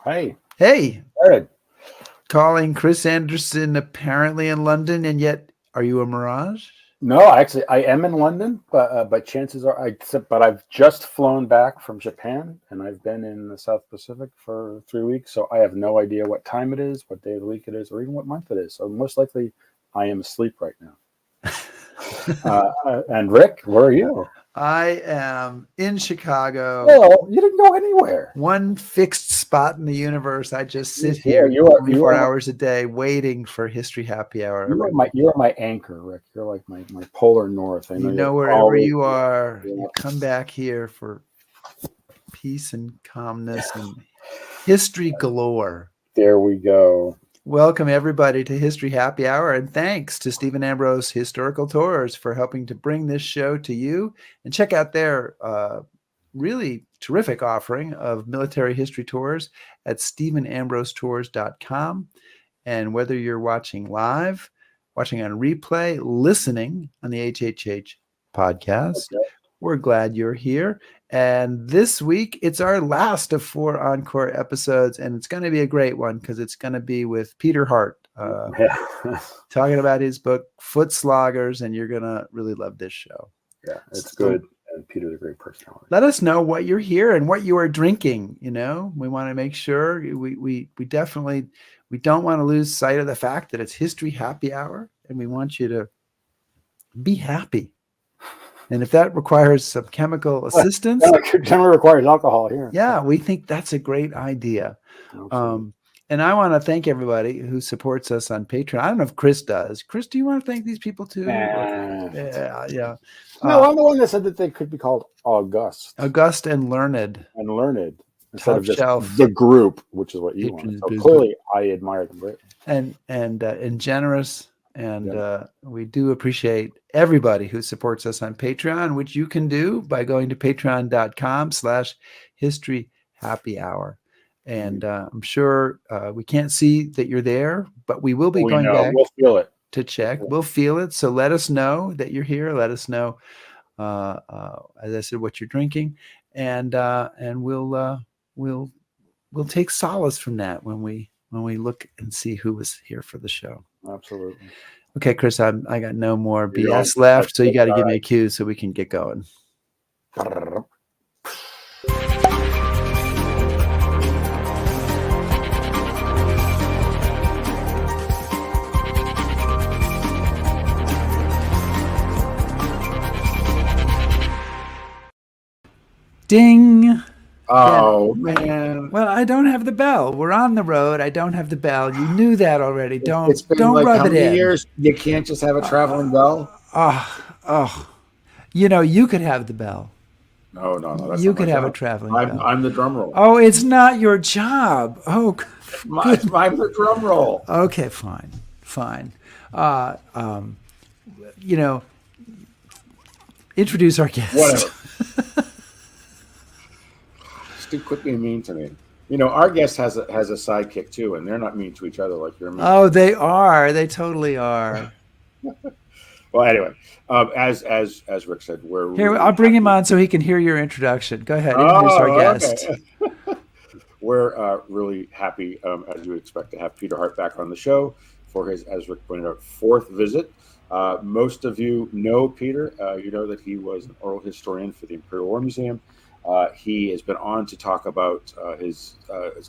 Hi. Hey, Jared. calling Chris Anderson apparently in London, and yet are you a mirage? No, actually, I am in London, but chances are, but I've just flown back from Japan, and I've been in the South Pacific for 3 weeks, so I have no idea what time it is, what day of the week it is, or even what month it is. So most likely, I am asleep right now. And Rick, where are you? I am in Chicago. Well, you didn't go anywhere. One fixed spot in the universe. I just sit Yeah, here you are 24 hours a day waiting for History Happy Hour. You are my anchor, Rick. You're like my polar north. I know You you're know, wherever always you are, yeah. you come back here for peace and calmness and history galore. There we go. Welcome, everybody, to History Happy Hour, and thanks to Stephen Ambrose Historical Tours for helping to bring this show to you. And check out their really terrific offering of military history tours at stephenambrosetours.com. And whether you're watching live, watching on replay, listening on the HHH podcast, we're glad you're here. And this week, it's our last of 4 encore episodes, and it's going to be a great one because it's going to be with Peter Hart talking about his book, Footsloggers, and you're going to really love this show. Yeah, it's good. And Peter's a great personality. Let us know what you're here and what you are drinking. You know, we want to make sure we definitely, we don't want to lose sight of the fact that it's History Happy Hour, and we want you to be happy. And if that requires some chemical assistance, generally requires alcohol here. Yeah, we think that's a great idea. And I want to thank everybody who supports us on Patreon. I don't know if Chris does. Chris, do you want to thank these people too? Yeah. No, I'm the one that said that they could be called August. August and Learned. And Learned. Instead Top of just shelf. The Group, which is what you want. So clearly, I admire them greatly. And generous. And we do appreciate everybody who supports us on Patreon, which you can do by going to patreon.com/History Happy Hour. And I'm sure we can't see that you're there, but we will be going back we'll feel it. to check. We'll feel it. So let us know that you're here. Let us know, as I said, what you're drinking, and we'll take solace from that when we look and see who was here for the show. Absolutely. Okay, Chris, I got no more BS left, so you got to give me a cue so we can get going. Ding. Oh, man. Well, I don't have the bell. We're on the road. I don't have the bell. You knew that already. Don't like rub it in. Years? You can't just have a traveling bell? You know, you could have the bell. No. You could have a traveling bell. I'm the drum roll. Oh, it's not your job. Oh, I'm the drum roll. Okay, fine. You know, introduce our guest. Whatever. Too quickly mean to me. You know, our guest has a sidekick too, and they're not mean to each other like you're mean. Oh, they are. They totally are. Well, anyway, as Rick said, we're here. Really I'll bring him on so he can hear your introduction. Go ahead, introduce our guest. Okay. We're really happy, as you would expect, to have Peter Hart back on the show for his, as Rick pointed out, 4th visit. Most of you know Peter. You know that he was an oral historian for the Imperial War Museum. He has been on to talk about his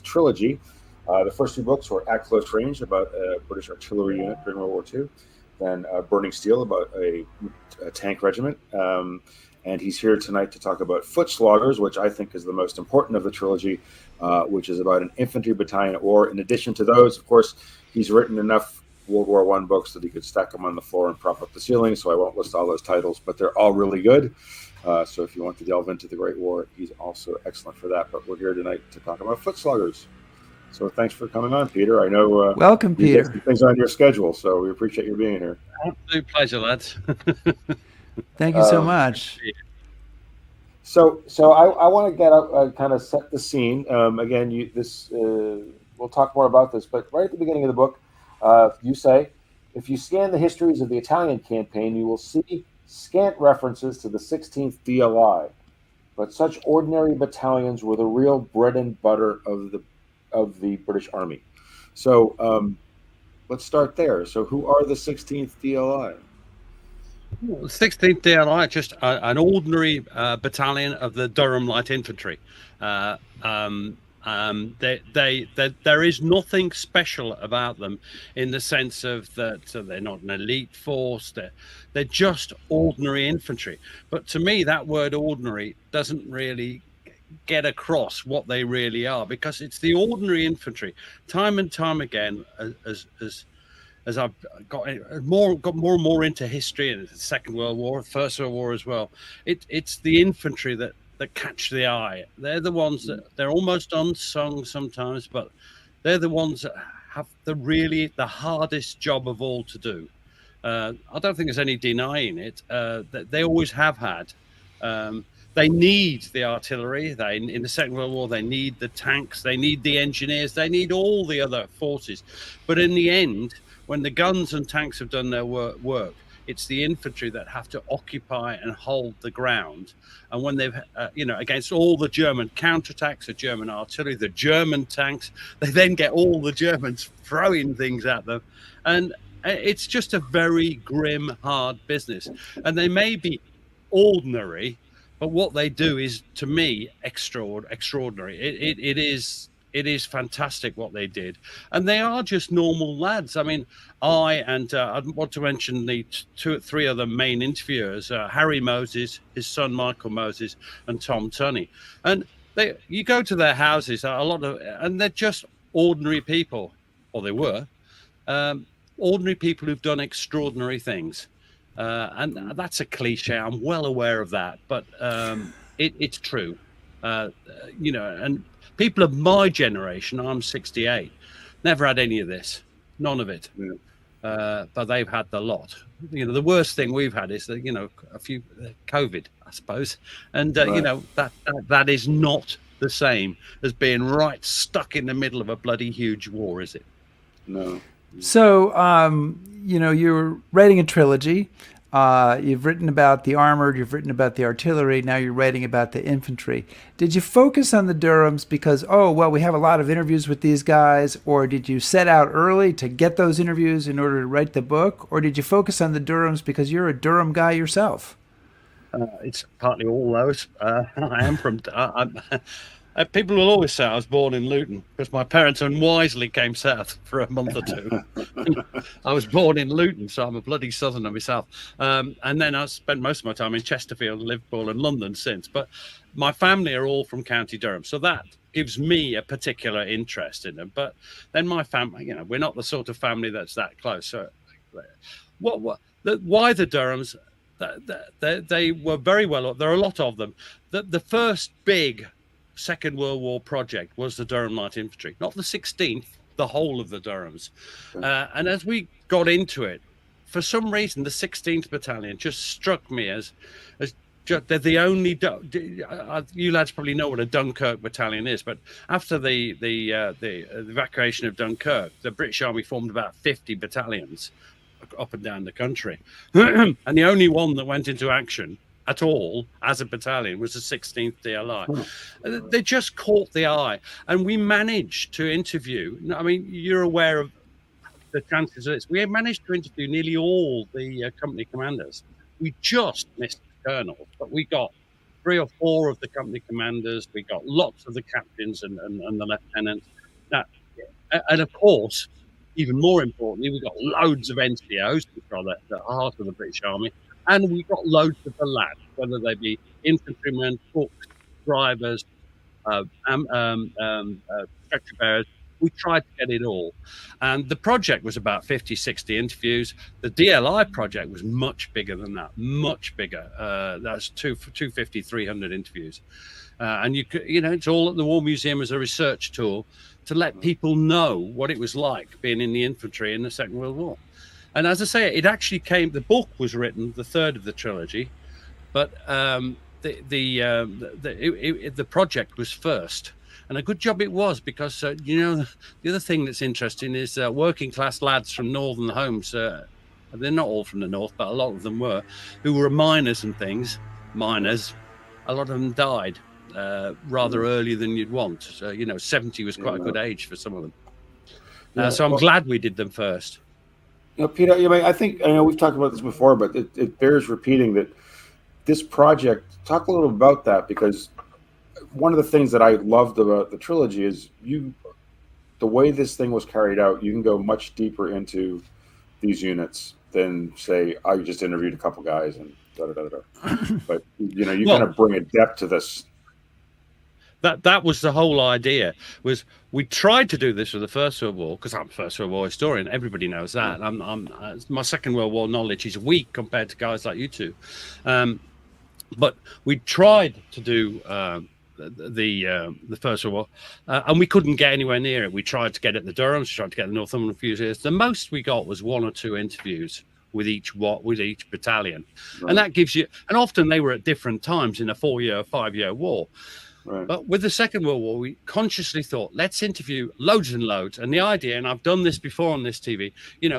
trilogy. The first 2 books were At Close Range, about a British artillery unit during World War II, then Burning Steel, about a tank regiment. And he's here tonight to talk about Footsloggers, which I think is the most important of the trilogy, which is about an infantry battalion at war. In addition to those, of course, he's written enough World War I books that he could stack them on the floor and prop up the ceiling, so I won't list all those titles, but they're all really good. So if you want to delve into the Great War, he's also excellent for that. But we're here tonight to talk about Footsloggers. So thanks for coming on, Peter. I know welcome, Peter. Things on your schedule, so we appreciate you being here. Absolute pleasure, lads. Thank you so much. So I want to get up, kind of set the scene. Again, we'll talk more about this, but right at the beginning of the book, you say, if you scan the histories of the Italian campaign, you will see scant references to the 16th DLI, but such ordinary battalions were the real bread and butter of the of the British Army. So let's start there. So who are the 16th DLI? 16th DLI, just an ordinary battalion of the Durham Light Infantry. There is nothing special about them in the sense of that they're not an elite force. They're just ordinary infantry. But to me, that word ordinary doesn't really get across what they really are, because it's the ordinary infantry. Time and time again, as I've got more and more into history and the Second World War, First World War as well, it's the infantry that catch the eye. They're the ones that they're almost unsung sometimes, but they're the ones that have the hardest job of all to do. I don't think there's any denying it. That they always have had. They need the artillery. In the Second World War, they need the tanks. They need the engineers. They need all the other forces. But in the end, when the guns and tanks have done their work, it's the infantry that have to occupy and hold the ground. And when they've, against all the German counterattacks, the German artillery, the German tanks, they then get all the Germans throwing things at them. And it's just a very grim, hard business. And they may be ordinary, but what they do is, to me, extraordinary. It is fantastic what they did, and they are just normal lads. I mean, I want to mention the three other main interviewers: Harry Moses, his son Michael Moses, and Tom Tunney. And you go to their houses, and they're just ordinary people, or they were, ordinary people who've done extraordinary things. And that's a cliche. I'm well aware of that, but it's true. And people of my generation, I'm 68, never had any of this, none of it. Yeah. But they've had the lot. The worst thing we've had is that a few COVID, I suppose, and right. That is not the same as being right stuck in the middle of a bloody huge war, is it? No. So, you're writing a trilogy. You've written about the armored, you've written about the artillery, now you're writing about the infantry. Did you focus on the Durhams because, we have a lot of interviews with these guys, or did you set out early to get those interviews in order to write the book, or did you focus on the Durhams because you're a Durham guy yourself? It's partly all those. I am from... people will always say I was born in Luton because my parents unwisely came south for a month or two. I was born in Luton, so I'm a bloody southerner myself. And then I spent most of my time in Chesterfield, Liverpool and London since. But my family are all from County Durham, so that gives me a particular interest in them. But then my family, we're not the sort of family that's that close. So why the Durhams? They were very well. There are a lot of them. The first big Second World War project was the Durham Light Infantry, not the 16th, the whole of the Durhams. And as we got into it, for some reason, the 16th Battalion just struck me as they're the only. You lads probably know what a Dunkirk battalion is, but after the evacuation of Dunkirk, the British Army formed about 50 battalions up and down the country, and the only one that went into action at all as a battalion was the 16th DLI. They just caught the eye, and we managed to interview. I mean, you're aware of the chances of this. We managed to interview nearly all the company commanders. We just missed the colonel, but we got 3 or 4 of the company commanders. We got lots of the captains and the lieutenants. Now, and of course, even more importantly, we got loads of NCOs, which are the heart of the British Army. And we got loads of the lads, whether they be infantrymen, cooks, drivers, stretcher bearers. We tried to get it all. And the project was about 50, 60 interviews. The DLI project was much bigger than that, much bigger. That's 250, 300 interviews. And it's all at the War Museum as a research tool to let people know what it was like being in the infantry in the Second World War. And as I say, it actually the book was written, the third of the trilogy, but the project was first. And a good job it was, because, the other thing that's interesting is working class lads from northern homes, they're not all from the north, but a lot of them were, who were miners and things, a lot of them died rather earlier than you'd want. 70 was quite a good age for some of them. So I'm glad we did them first. Peter, I know we've talked about this before, but it bears repeating that this project, talk a little about that, because one of the things that I loved about the trilogy is the way this thing was carried out, you can go much deeper into these units than, say, I just interviewed a couple guys and da-da-da-da. But, you kind of bring a depth to this. That was the whole idea. Was we tried to do this with the First World War, because I'm a First World War historian. Everybody knows that. My Second World War knowledge is weak compared to guys like you two. But we tried to do the First World War, and we couldn't get anywhere near it. We tried to get at the Durhams, we tried to get the Northumberland Fusiliers. The most we got was 1 or 2 interviews with each battalion, and that gives you. And often they were at different times in a 4-year, 5-year war. Right. But with the Second World War, we consciously thought, let's interview loads and loads. And the idea, and I've done this before on this TV,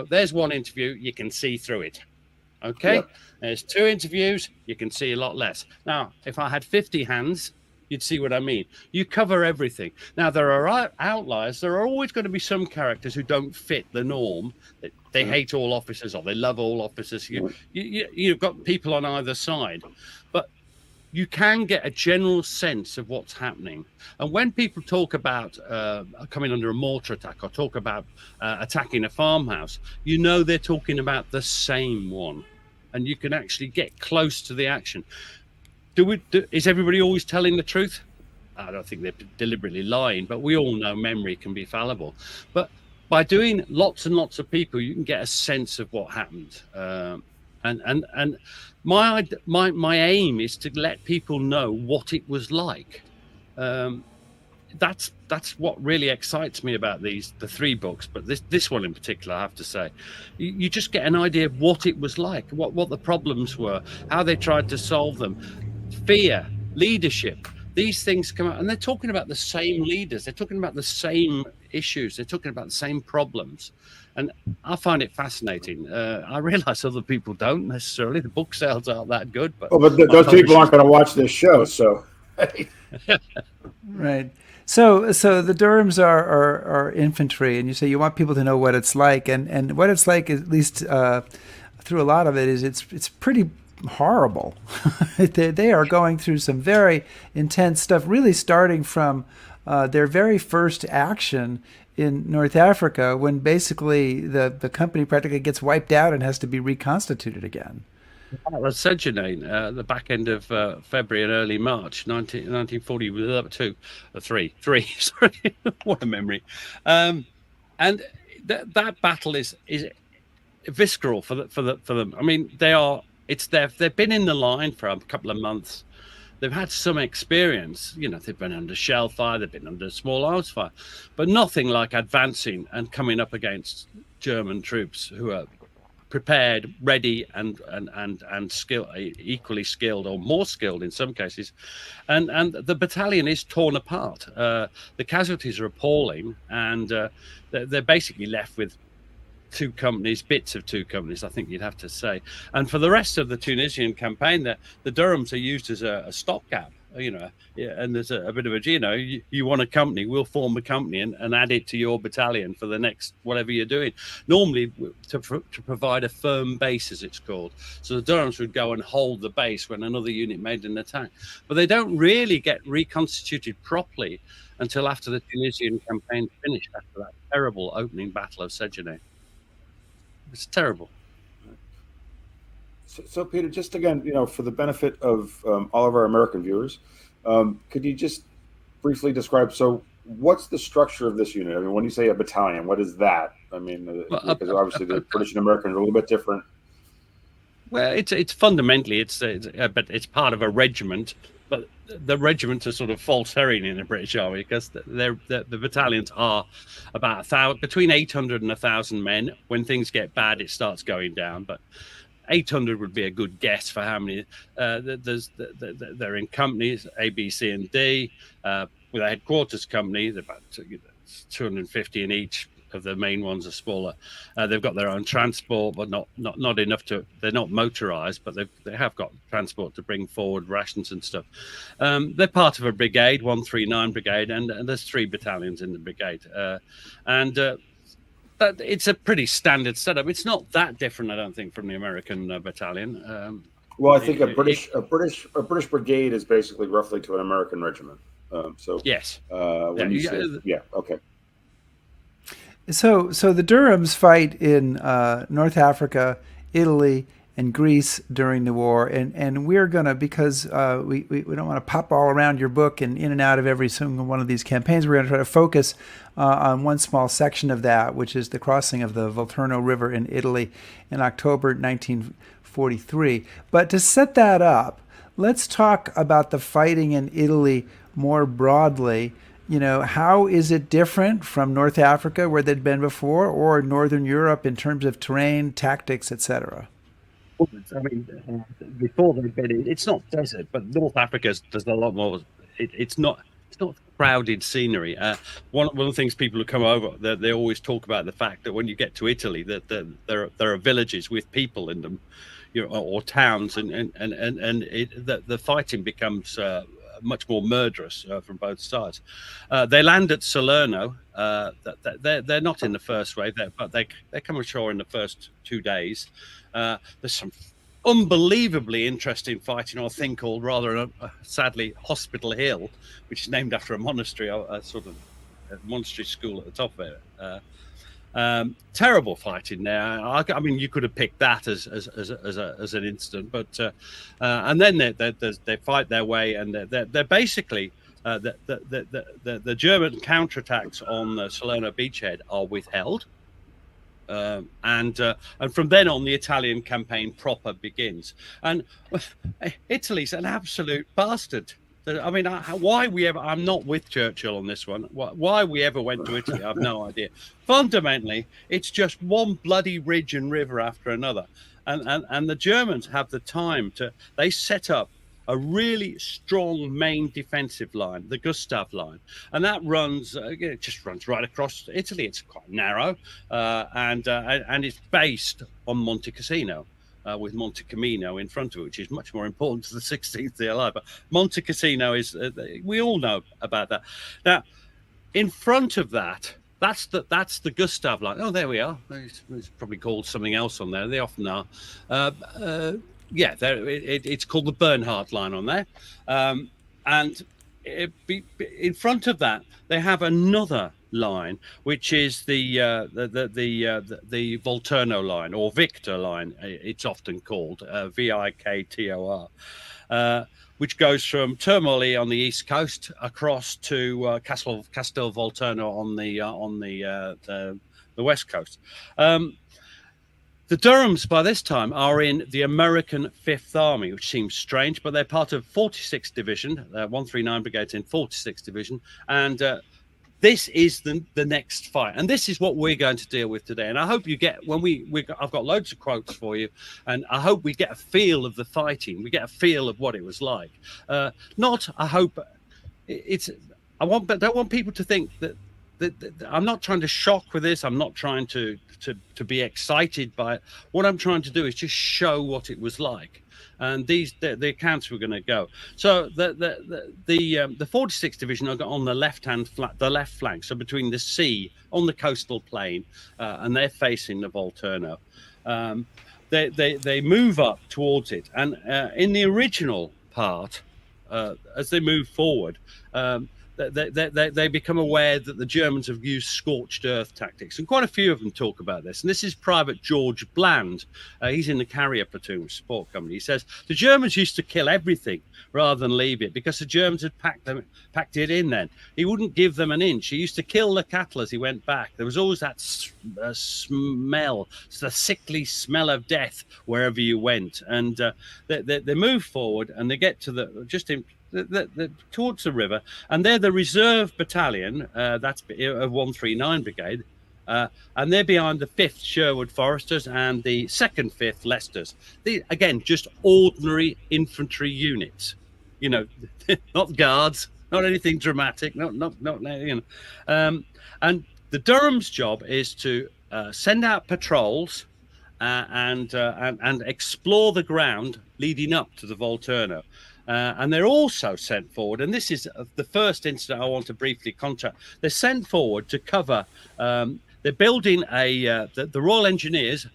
there's one interview, you can see through it. Okay? Yep. There's 2 interviews, you can see a lot less. Now, if I had 50 hands, you'd see what I mean. You cover everything. Now, there are outliers. There are always going to be some characters who don't fit the norm. They hate all officers or they love all officers. You've got people on either side. But you can get a general sense of what's happening. And when people talk about coming under a mortar attack or talk about attacking a farmhouse, they're talking about the same one. And you can actually get close to the action. Is everybody always telling the truth? I don't think they're deliberately lying, but we all know memory can be fallible. But by doing lots and lots of people, you can get a sense of what happened. And my aim is to let people know what it was like. That's what really excites me about the 3 books, but this one in particular, I have to say, you just get an idea of what it was like, what the problems were, how they tried to solve them. Fear, leadership, these things come out, and they're talking about the same leaders, they're talking about the same issues, they're talking about the same problems. And I find it fascinating. I realize other people don't necessarily. The book sales aren't that good. But those people aren't going to watch this show, so. Right. So the Durhams are infantry, and you say you want people to know what it's like, and what it's like, at least through a lot of it, is it's pretty horrible. They are going through some very intense stuff, really starting from their very first action in North Africa, when basically the company practically gets wiped out and has to be reconstituted again. Sedgemoor, the back end of February and early March 1940, was up to 3. Sorry, what a memory. And that battle is visceral for them. I mean, they've been in the line for a couple of months. They've had some experience, they've been under shell fire, they've been under small arms fire, but nothing like advancing and coming up against German troops who are prepared, ready, and skilled, equally skilled or more skilled in some cases. And the battalion is torn apart. The casualties are appalling, and they're basically left with 2 companies, bits of 2 companies, I think you'd have to say. And for the rest of the Tunisian campaign, the Durhams are used as a stopgap, and there's a bit of a, you want a company, we'll form a company and add it to your battalion for the next whatever you're doing. Normally to provide a firm base, as it's called. So the Durhams would go and hold the base when another unit made an attack. But they don't really get reconstituted properly until after the Tunisian campaign finished, after that terrible opening battle of Sedgemoor. It's terrible. So Peter, just again, for the benefit of all of our American viewers, could you just briefly describe, so what's the structure of this unit? I mean, when you say a battalion, what is that? I mean, because obviously the British and American are a little bit different. Well, it's fundamentally, but it's part of a regiment, but the regiments are sort of false herring in the British Army, because the battalions are about between 800 and 1,000 men. When things get bad, it starts going down, but 800 would be a good guess for how many. They're in companies A, B, C, and D. With a headquarters company, they're about 250 in each. of the main ones are smaller. They've got their own transport, but not enough to. They're not motorized, but they have got transport to bring forward rations and stuff. They're part of a brigade, 139 Brigade, and there's 3 battalions in the brigade, but it's a pretty standard setup. It's not that different, I don't think, from the American battalion. Well, I think a British brigade is basically roughly to an American regiment. Yes. Okay. So the Durhams fight in North Africa, Italy, and Greece during the war, and we're gonna, because we don't want to pop all around your book and in and out of every single one of these campaigns. We're going to try to focus on one small section of that, which is the crossing of the Volturno River in Italy in October 1943. But to set that up, let's talk about the fighting in Italy more broadly. How is it different from North Africa, where they'd been before, or Northern Europe in terms of terrain, tactics, etc.? I mean, before they've been, it's not desert, but North Africa's there's a lot more. It's not crowded scenery. One of the things people who come over, they always talk about the fact that when you get to Italy, that there are villages with people in them, or towns, and the fighting becomes much more murderous from both sides. They land at Salerno. They're not in the first wave, but they come ashore in the first 2 days. There's some unbelievably interesting fighting on a thing called, rather sadly, Hospital Hill, which is named after a monastery, a sort of a monastery school at the top of it. Terrible fighting there. I mean, you could have picked that as an incident, but and then they fight their way, and they're basically the German counterattacks on the Salerno beachhead are withheld. And from then on, the Italian campaign proper begins. And Italy's an absolute bastard. I mean, I'm not with Churchill on this one. Why we ever went to Italy, I have no idea. Fundamentally, it's just one bloody ridge and river after another. And the Germans have the time they set up a really strong main defensive line, the Gustav line, and that just runs right across Italy. It's quite narrow, and it's based on Monte Cassino, with Monte Camino in front of it, which is much more important to the 16th DLI. But Monte Cassino is, we all know about that. Now, in front of that, that's the Gustav line. Oh, there we are. It's probably called something else on there. They often are. It's called the Bernhardt line on there, and in front of that they have another line, which is the Volturno line, or Victor line. It's often called Viktor, which goes from Termoli on the east coast across to Castel Volturno on the west coast. The Durhams, by this time, are in the American Fifth Army, which seems strange, but they're part of 46th Division, 139 Brigades in 46th Division, and this is the next fight. And this is what we're going to deal with today. And I hope you get, I've got loads of quotes for you, and I hope we get a feel of the fighting. We get a feel of what it was like. I don't want people to think that I'm not trying to shock with this. I'm not trying to be excited by it. What I'm trying to do is just show what it was like. And the accounts were going to go. So the 46th Division are on the left flank, so between the sea on the coastal plain, and they're facing the Volturno. They move up towards it, and in the original part, as they move forward, they become aware that the Germans have used scorched earth tactics, and quite a few of them talk about this. And this is Private George Bland. He's in the carrier platoon support company. He says the Germans used to kill everything rather than leave it, because the Germans had packed it in. Then he wouldn't give them an inch. He used to kill the cattle as he went back. There was always that smell, the sickly smell of death wherever you went. And they move forward, and they get to towards the river, and they're the reserve battalion, that's 139 Brigade, and they're behind the 5th Sherwood Foresters and the 2nd 5th Leicesters. Again, just ordinary infantry units, not guards, not anything dramatic, not and The Durham's job is to send out patrols and explore the ground leading up to the Volturno. And they're also sent forward, and this is the first incident I want to briefly contact. They're sent forward to cover. They're building the Royal Engineers.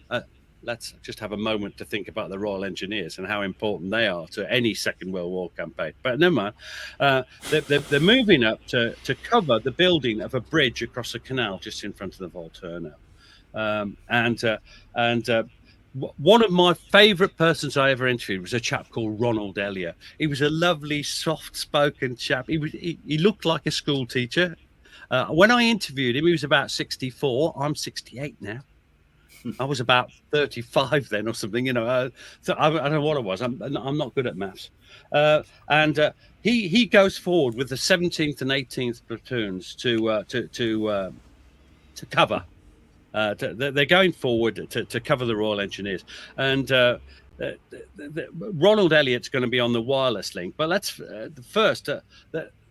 Let's just have a moment to think about the Royal Engineers and how important they are to any Second World War campaign. But never mind. They're moving up to cover the building of a bridge across a canal just in front of the Volturno. One of my favourite persons I ever interviewed was a chap called Ronald Elliott. He was a lovely, soft-spoken chap. He looked like a school teacher. When I interviewed him, he was about 64. I'm 68 now. I was about 35 then or something, so I don't know what it was. I'm not good at maths. He goes forward with the 17th and 18th platoons to cover. They're going forward to cover the Royal Engineers, and Ronald Elliott's going to be on the wireless link. But let's first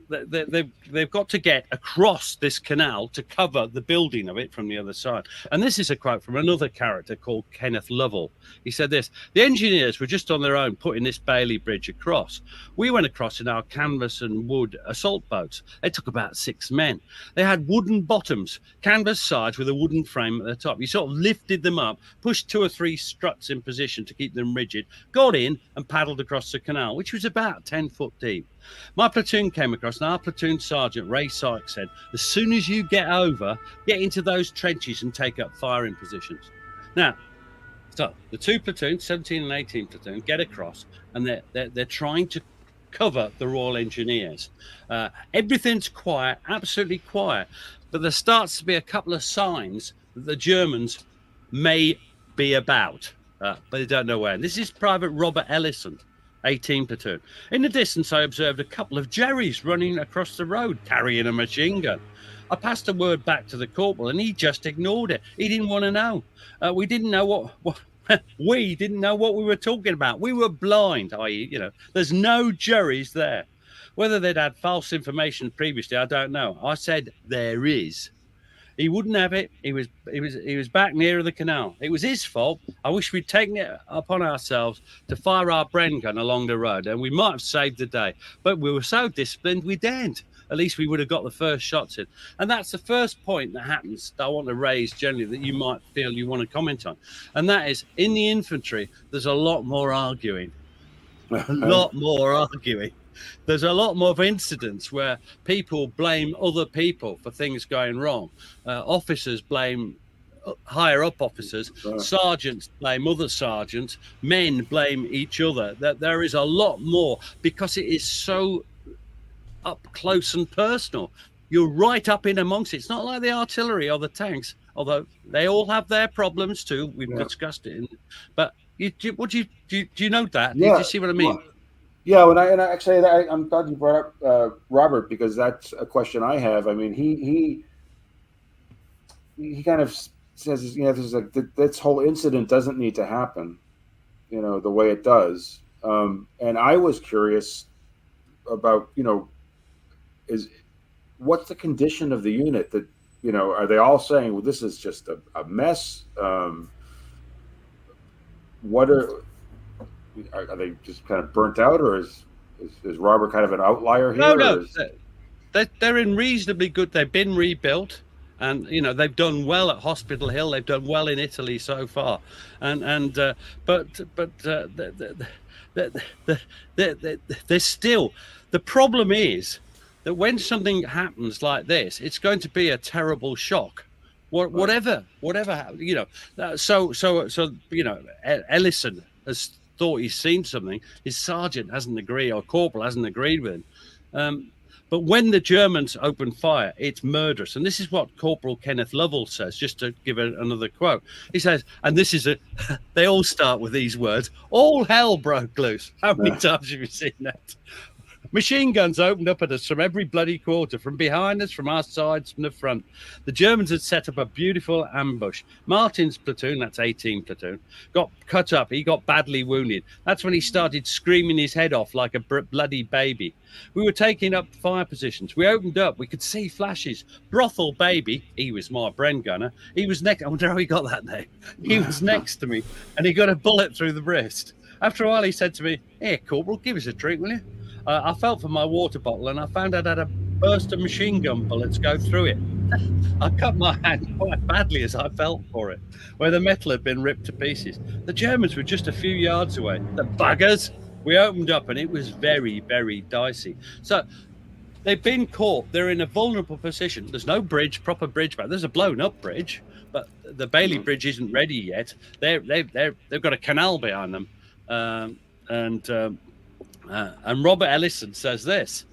they've got to get across this canal to cover the building of it from the other side. And this is a quote from another character called Kenneth Lovell. He said this: "The engineers were just on their own putting this Bailey Bridge across. We went across in our canvas and wood assault boats. They took about 6 men. They had wooden bottoms, canvas sides with a wooden frame at the top. You sort of lifted them up, pushed 2 or 3 struts in position to keep them rigid, got in and paddled across the canal, which was about 10 foot deep. My platoon came across, and our platoon sergeant, Ray Sykes, said, as soon as you get over, get into those trenches and take up firing positions." Now, so the 2 platoons, 17 and 18 platoon, get across, and they're trying to cover the Royal Engineers. Everything's quiet, absolutely quiet, but there starts to be a couple of signs that the Germans may be about, but they don't know where. And this is Private Robert Ellison, 18 platoon. In the distance, I observed a couple of Jerrys running across the road carrying a machine gun. I passed a word back to the corporal, and he just ignored it. He didn't want to know. We didn't know what we didn't know what we were talking about. We were blind, i.e., there's no Jerrys there. Whether they'd had false information previously, I don't know. I said there is. He wouldn't have it. He was back nearer the canal. It was his fault. I wish we'd taken it upon ourselves to fire our Bren gun along the road, and we might have saved the day. But we were so disciplined, we daren't. At least we would have got the first shots in. And that's the first point that happens that I want to raise generally that you might feel you want to comment on. And that is, in the infantry, there's a lot more arguing. A lot more arguing. There's a lot more incidents where people blame other people for things going wrong. Officers blame higher up officers. Sergeants blame other sergeants. Men blame each other. That there is a lot more because it is so up close and personal. You're right up in amongst it. It's not like the artillery or the tanks, although they all have their problems too. We've discussed it. But do you know that? Yeah. Do you see what I mean? Yeah, and I actually I'm glad you brought up Robert, because that's a question I have. I mean, he kind of says, this whole incident doesn't need to happen, the way it does. And I was curious about, what's the condition of the unit that, are they all saying, well, this is just a mess? Are they just kind of burnt out, or is Robert kind of an outlier here? No. They're in reasonably good. They've been rebuilt, and they've done well at Hospital Hill. They've done well in Italy so far, but there's still the problem is that when something happens like this, it's going to be a terrible shock. Whatever, Ellison has thought he's seen something. His sergeant hasn't agreed, or corporal hasn't agreed with him. But when the Germans open fire, it's murderous. And this is what Corporal Kenneth Lovell says, just to give another quote. He says, and this is they all start with these words, all hell broke loose. How many times have you seen that? Machine guns opened up at us from every bloody quarter, from behind us, from our sides, from the front. The Germans had set up a beautiful ambush. Martin's platoon, that's 18 platoon, got cut up. He got badly wounded. That's when he started screaming his head off like a bloody baby. We were taking up fire positions. We opened up. We could see flashes. Brothel Baby, he was my Bren gunner. He was next. I wonder how he got that name. He was next to me, and he got a bullet through the wrist. After a while, he said to me, "Here, Corporal, give us a drink, will you?" I felt for my water bottle, and I found I'd had a burst of machine gun bullets go through it. I cut my hand quite badly as I felt for it, where the metal had been ripped to pieces. The Germans were just a few yards away. The buggers! We opened up, and it was very, very dicey. So they've been caught. They're in a vulnerable position. There's no bridge, proper bridge back. There's a blown-up bridge, but the Bailey Bridge isn't ready yet. They've got a canal behind them, and Robert Ellison says this.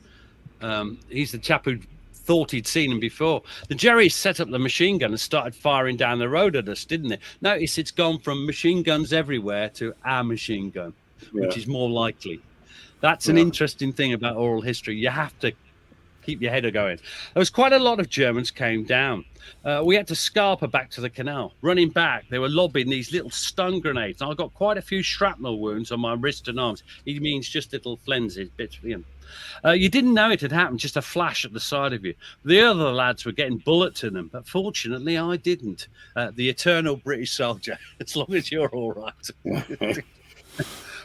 He's the chap who thought he'd seen him before. The Jerrys set up the machine gun and started firing down the road at us, didn't they? Notice it's gone from machine guns everywhere to our machine gun, which is more likely. That's an interesting thing about oral history. You have to keep your head going. There was quite a lot of Germans came down. We had to scarper back to the canal. Running back, they were lobbing these little stun grenades. And I got quite a few shrapnel wounds on my wrist and arms. He means just little flenses, bits. You didn't know it had happened, just a flash at the side of you. The other lads were getting bullets in them, but fortunately I didn't. The eternal British soldier, as long as you're all right.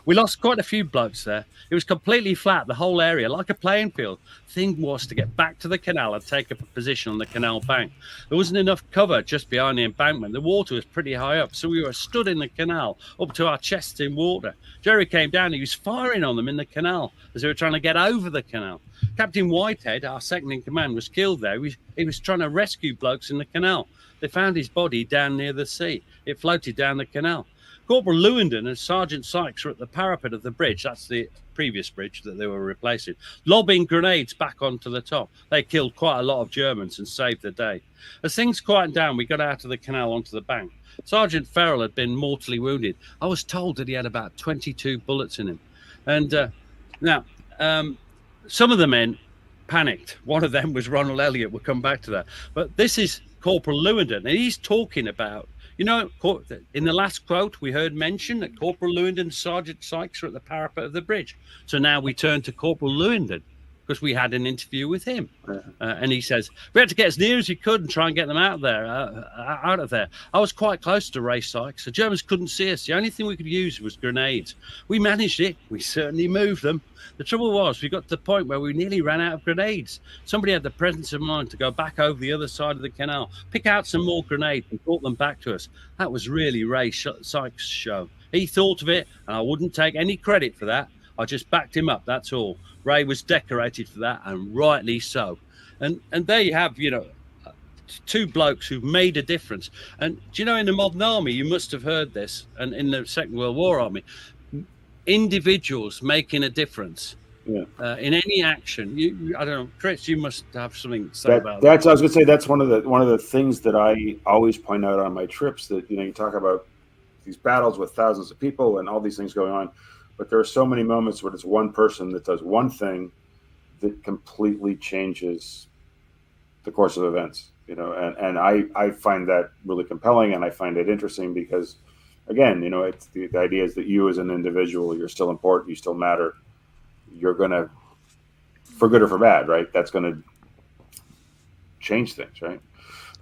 We lost quite a few blokes there. It was completely flat, the whole area, like a playing field. Thing was to get back to the canal and take up a position on the canal bank. There wasn't enough cover just behind the embankment. The water was pretty high up, so we were stood in the canal up to our chests in water. Jerry came down, he was firing on them in the canal as they were trying to get over the canal. Captain Whitehead, our second in command, was killed there. He was trying to rescue blokes in the canal. They found his body down near the sea. It floated down the canal. Corporal Lewandon and Sergeant Sykes were at the parapet of the bridge. That's the previous bridge that they were replacing, lobbing grenades back onto the top. They killed quite a lot of Germans and saved the day. As things quietened down, we got out of the canal onto the bank. Sergeant Farrell had been mortally wounded. I was told that he had about 22 bullets in him. And now, some of the men panicked. One of them was Ronald Elliott. We'll come back to that. But this is Corporal Lewandon, and he's talking about, you know, in the last quote, we heard mention that Corporal Lewandon and Sergeant Sykes were at the parapet of the bridge. So now we turn to Corporal Lewandon because we had an interview with him. And he says, we had to get as near as we could and try and get them out of there. I was quite close to Ray Sykes. The Germans couldn't see us. The only thing we could use was grenades. We managed it. We certainly moved them. The trouble was we got to the point where we nearly ran out of grenades. Somebody had the presence of mind to go back over the other side of the canal, pick out some more grenades and brought them back to us. That was really Ray Sykes' show. He thought of it, and I wouldn't take any credit for that. I just backed him up, that's all. Ray was decorated for that, and rightly so. And there you have, you know, two blokes who've made a difference. And do you know, in the modern army, you must have heard this, and in the Second World War army, individuals making a difference in any action. I don't know, Chris, you must have something to say about that. I was going to say that's one of the things that I always point out on my trips. That, you know, you talk about these battles with thousands of people and all these things going on, but there are so many moments where it's one person that does one thing that completely changes the course of events. You know, and I find that really compelling, and I find it interesting because, again, you know, it's the idea is that you as an individual, you're still important, you still matter. You're going to, for good or for bad, right? That's going to change things, right?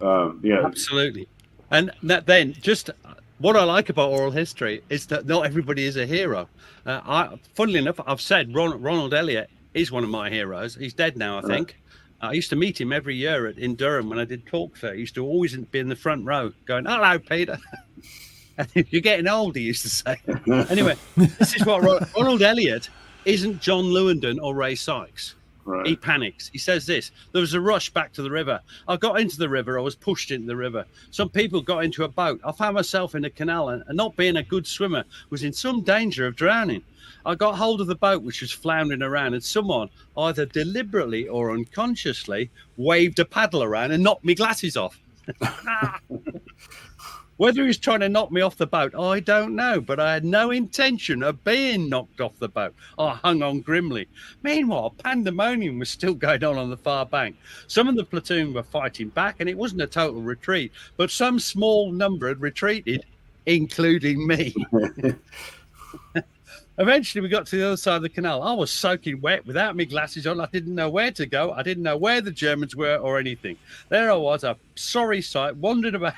Absolutely. And that then, just what I like about oral history is that not everybody is a hero. Funnily enough, I've said Ronald Elliott is one of my heroes. He's dead now, I think. I used to meet him every year in Durham when I did talk fair. He used to always be in the front row going, "Hello, Peter." You're getting old, he used to say. Anyway, this is what Ronald Elliott isn't John Lewandon or Ray Sykes. Right. He panics. He says this: there was a rush back to the river. I got into the river. I was pushed into the river. Some people got into a boat. I found myself in a canal, and not being a good swimmer, was in some danger of drowning. I got hold of the boat, which was floundering around, and someone, either deliberately or unconsciously, waved a paddle around and knocked me glasses off. Whether he was trying to knock me off the boat, I don't know, but I had no intention of being knocked off the boat. I hung on grimly. Meanwhile, pandemonium was still going on the far bank. Some of the platoon were fighting back, and it wasn't a total retreat, but some small number had retreated, including me. Eventually, we got to the other side of the canal. I was soaking wet without my glasses on. I didn't know where to go. I didn't know where the Germans were or anything. There I was, a sorry sight, wandered about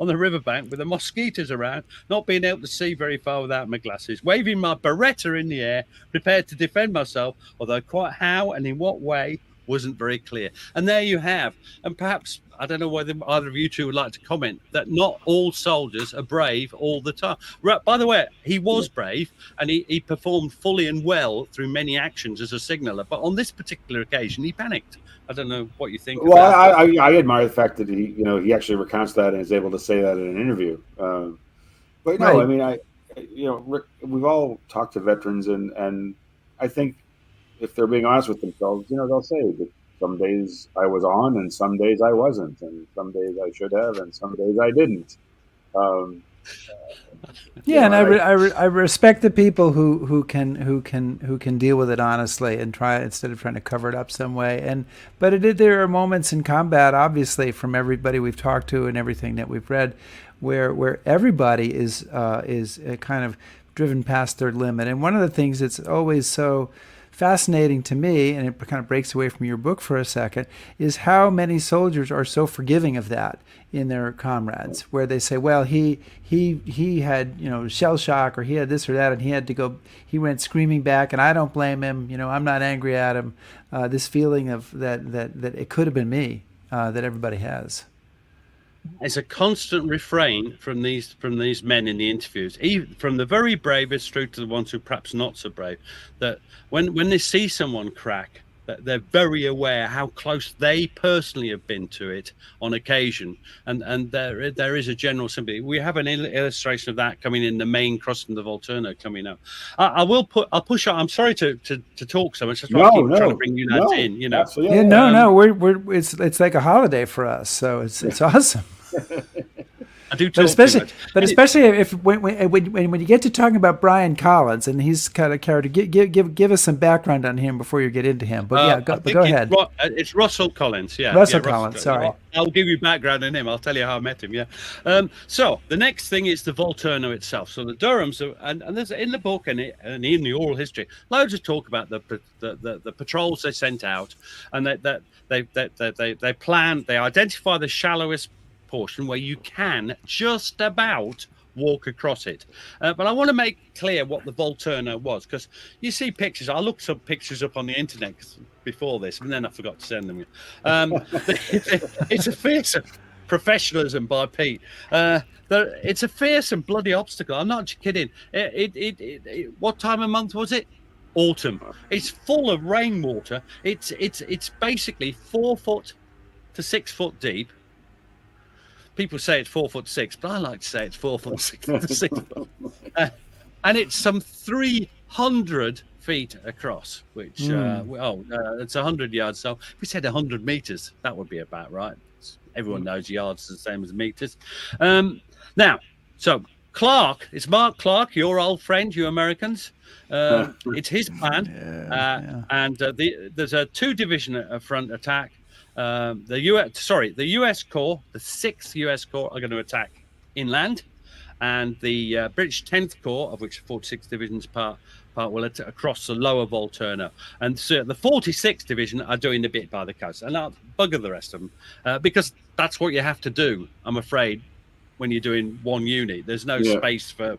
on the riverbank with the mosquitoes around, not being able to see very far without my glasses, waving my Beretta in the air, prepared to defend myself, although quite how and in what way wasn't very clear. And there you have. And perhaps, I don't know whether either of you two would like to comment, that not all soldiers are brave all the time. By the way, he was brave, and he performed fully and well through many actions as a signaller. But on this particular occasion, he panicked. I don't know what you think. Well, I admire the fact that he actually recounts that and is able to say that in an interview. But no, right. I mean, Rick, we've all talked to veterans, and I think if they're being honest with themselves, they'll say that some days I was on, and some days I wasn't, and some days I should have, and some days I didn't. I respect the people who can deal with it honestly and try instead of trying to cover it up some way. But there are moments in combat, obviously, from everybody we've talked to and everything that we've read, where everybody is kind of driven past their limit. And one of the things that's always so fascinating to me, and it kind of breaks away from your book for a second, is how many soldiers are so forgiving of that in their comrades, where they say, well, he had shell shock, or he had this or that, and he went screaming back, and I don't blame him, I'm not angry at him. This feeling of that it could have been me, that everybody has. It's a constant refrain from these men in the interviews, even from the very bravest through to the ones who perhaps not so brave, that when they see someone crack, that they're very aware how close they personally have been to it on occasion, and there is a general sympathy. We have an illustration of that coming in the main crossing the Volturno coming up. I'll push on. I'm sorry to talk so much. That's why I keep trying to bring you lads in. Absolutely. Yeah, we're it's like a holiday for us, so it's awesome. I do, but especially if when you get to talking about Brian Collins, and he's kind of character, give us some background on him before you get into him. But go ahead. It's Russell Collins. Russell Collins. Sorry, I'll give you background on him. I'll tell you how I met him. Yeah. So the next thing is the Volturno itself. So the Durhams, and there's in the book and in the oral history, loads of talk about the patrols they sent out, and that they plan, they identify the shallowest portion where you can just about walk across it, but I want to make clear what the Volturno was, because you see pictures. I looked some pictures up on the internet before this, and then I forgot to send them. It's a fearsome professionalism by Pete. It's a fearsome bloody obstacle. I'm not kidding. What time of month was it? Autumn. It's full of rainwater. It's basically 4 foot to 6 foot deep. People say it's 4'6", but I like to say it's 4'6". And it's some 300 feet across, which it's 100 yards. So if we said 100 meters, that would be about right. Everyone knows yards are the same as meters. Now, so Clark, it's Mark Clark, your old friend, you Americans. It's his plan, and there's a 2-division front attack. The U.S. Corps, the 6th U.S. Corps, are going to attack inland, and the British 10th Corps, of which the 46th Division is part will attack across the lower Volturno, and so the 46th Division are doing the bit by the coast, and I'll bugger the rest of them because that's what you have to do. I'm afraid when you're doing one unit, there's no space for.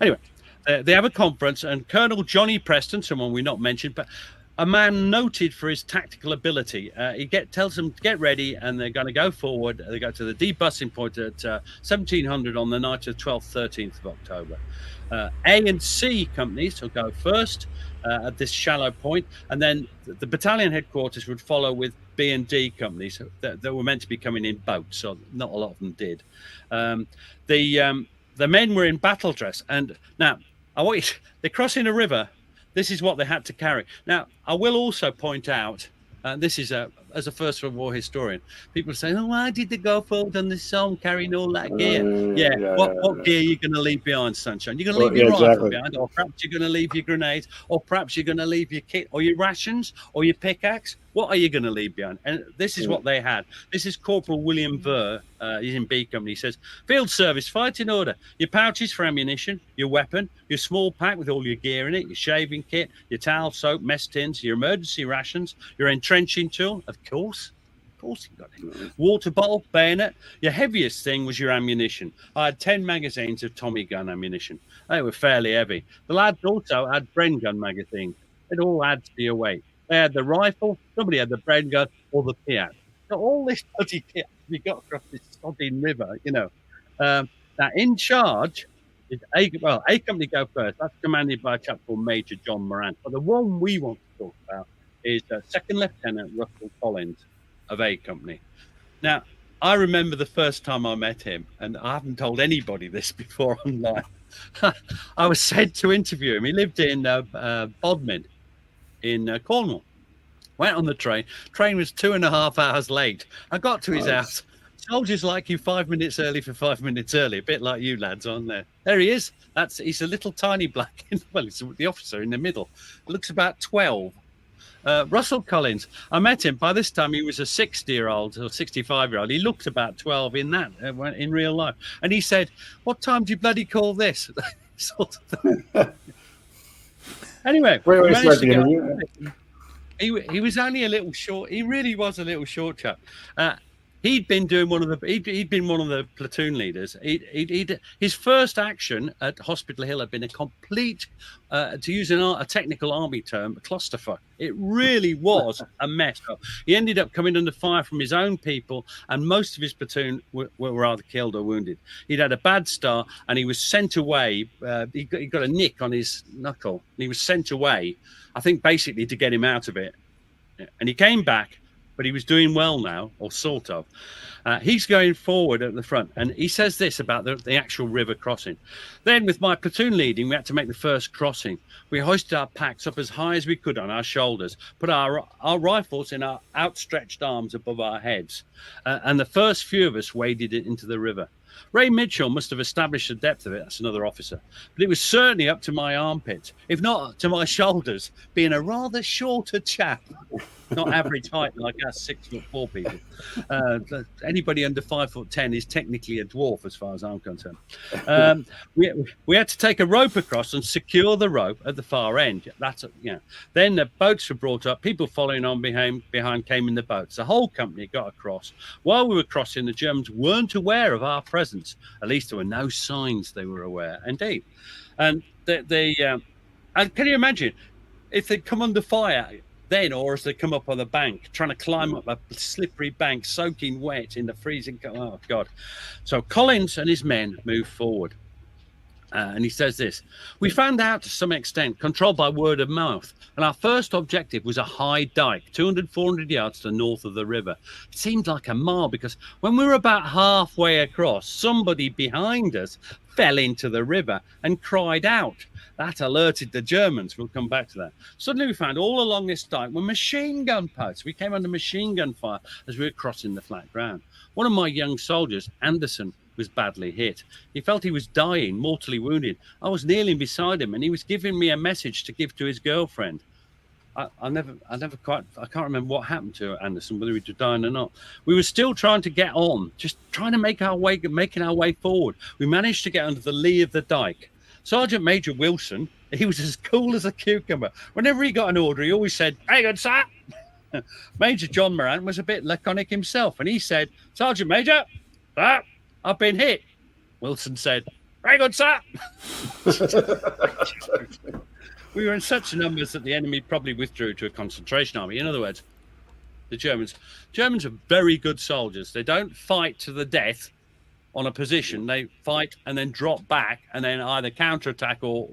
Anyway, they have a conference, and Colonel Johnny Preston, someone we not mentioned, but a man noted for his tactical ability. He tells them to get ready, and they're going to go forward. They go to the debussing point at 1700 on the night of 12th, 13th of October. A and C companies will go first at this shallow point, and then the battalion headquarters would follow with B and D companies that were meant to be coming in boats, so not a lot of them did. The men were in battle dress, and now they're crossing a river. This is what they had to carry. Now, I will also point out, this is as a First World War historian, people say, "Oh, why did they go forward on the Somme carrying all that gear?" What gear are you going to leave behind, sunshine? You're going to leave your rifle behind, or perhaps you're going to leave your grenades, or perhaps you're going to leave your kit, or your rations, or your pickaxe. What are you going to leave behind? And this is what they had. This is Corporal William Ver. He's in B Company. He says, "Field service, fight in order. Your pouches for ammunition, your weapon, your small pack with all your gear in it, your shaving kit, your towel, soap, mess tins, your emergency rations, your entrenching tool, of course you got it. Water bottle, bayonet. Your heaviest thing was your ammunition. I had 10 magazines of Tommy gun ammunition. They were fairly heavy. The lads also had Bren gun magazines. It all adds to your weight. They had the rifle, somebody had the Bren gun, or the Piat. So all this bloody kit we got across this sodding river, you know. Now, in charge is A Company go first. That's commanded by a chap called Major John Morant. But the one we want to talk about is Second Lieutenant Russell Collins of A Company. Now, I remember the first time I met him, and I haven't told anybody this before online. I was sent to interview him. He lived in Bodmin in Cornwall. Went on the train. Train was 2.5 hours late. I got to his house. Soldiers like you 5 minutes early for 5 minutes early, a bit like you lads on there. There he is. He's a little tiny black. Well, he's the officer in the middle. Looks about 12. Russell Collins. I met him. By this time, he was a 60-year-old or 65-year-old. He looked about 12 in that in real life. And he said, "What time do you bloody call this?" Sort of thing. Anyway, he was only a little short. He really was a little short chap. He'd been doing he'd been one of the platoon leaders. His first action at Hospital Hill had been a complete, to use a technical army term, a clusterfuck. It really was a mess. He ended up coming under fire from his own people, and most of his platoon were either killed or wounded. He'd had a bad start, and he was sent away. He got a nick on his knuckle, and he was sent away, I think, basically to get him out of it. And he came back, but he was doing well now, or sort of. He's going forward at the front, and he says this about the actual river crossing. Then, with my platoon leading, we had to make the first crossing. We hoisted our packs up as high as we could on our shoulders, put our rifles in our outstretched arms above our heads, and the first few of us waded it into the river. Ray Mitchell must have established the depth of it. That's another officer. But it was certainly up to my armpits, if not to my shoulders, being a rather shorter chap. Not average height like us 6'4" people. Anybody under 5'10" is technically a dwarf, as far as I'm concerned. We had to take a rope across and secure the rope at the far end. Then the boats were brought up. People following on behind came in the boats. The whole company got across. While we were crossing, the Germans weren't aware of our presence. At least there were no signs they were aware. Indeed, and and can you imagine if they'd come under fire then, or as they come up on the bank, trying to climb up a slippery bank, soaking wet in the freezing. Oh, God. So Collins and his men moved forward. And he says this: "We found out to some extent, controlled by word of mouth, and our first objective was a high dike, 200, 400 yards to the north of the river. It seemed like a mile, because when we were about halfway across, somebody behind us fell into the river and cried out. That alerted the Germans. We'll come back to that. Suddenly we found all along this dike were machine gun posts. We came under machine gun fire as we were crossing the flat ground. One of my young soldiers, Anderson, was badly hit. He felt he was dying, mortally wounded. I was kneeling beside him, and he was giving me a message to give to his girlfriend. I can't remember what happened to Anderson, whether he was dying or not. We were still trying to get on, just trying to making our way forward. We managed to get under the lee of the dike. Sergeant Major Wilson, he was as cool as a cucumber. Whenever he got an order, he always said, 'Very good, sir.' Major John Morant was a bit laconic himself, and he said, 'Sergeant Major, sir, I've been hit.' Wilson said, 'Very good, sir.' We were in such numbers that the enemy probably withdrew to a concentration army. In other words, the Germans are very good soldiers. They don't fight to the death on a position. They fight and then drop back and then either counterattack or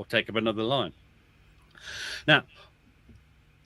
take up another line. Now,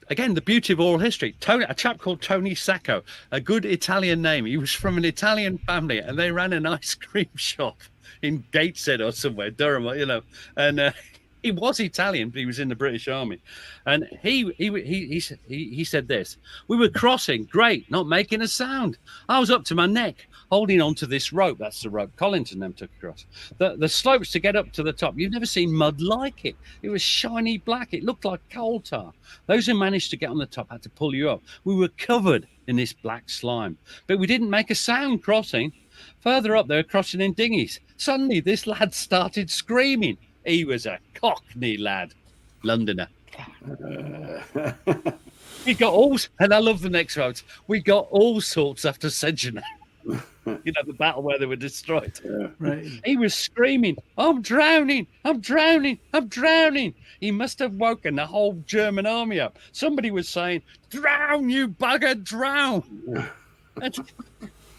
again, the beauty of oral history. A chap called Tony Sacco, a good Italian name. He was from an Italian family, and they ran an ice cream shop in Gateshead or somewhere, Durham, and He was Italian, but he was in the British Army, and he said this: "We were crossing, great, not making a sound. I was up to my neck, holding on to this rope. That's the rope Collins and them took across the slopes to get up to the top. You've never seen mud like it. It was shiny black. It looked like coal tar. Those who managed to get on the top had to pull you up. We were covered in this black slime, but we didn't make a sound crossing. Further up, they were crossing in dinghies. Suddenly, this lad started screaming." He was a Cockney lad, Londoner. We got all, and I love the next words. We got all sorts after Segenay. The battle where they were destroyed. Yeah. Right. He was screaming, "I'm drowning! I'm drowning! I'm drowning!" He must have woken the whole German army up. Somebody was saying, "Drown, you bugger, drown!"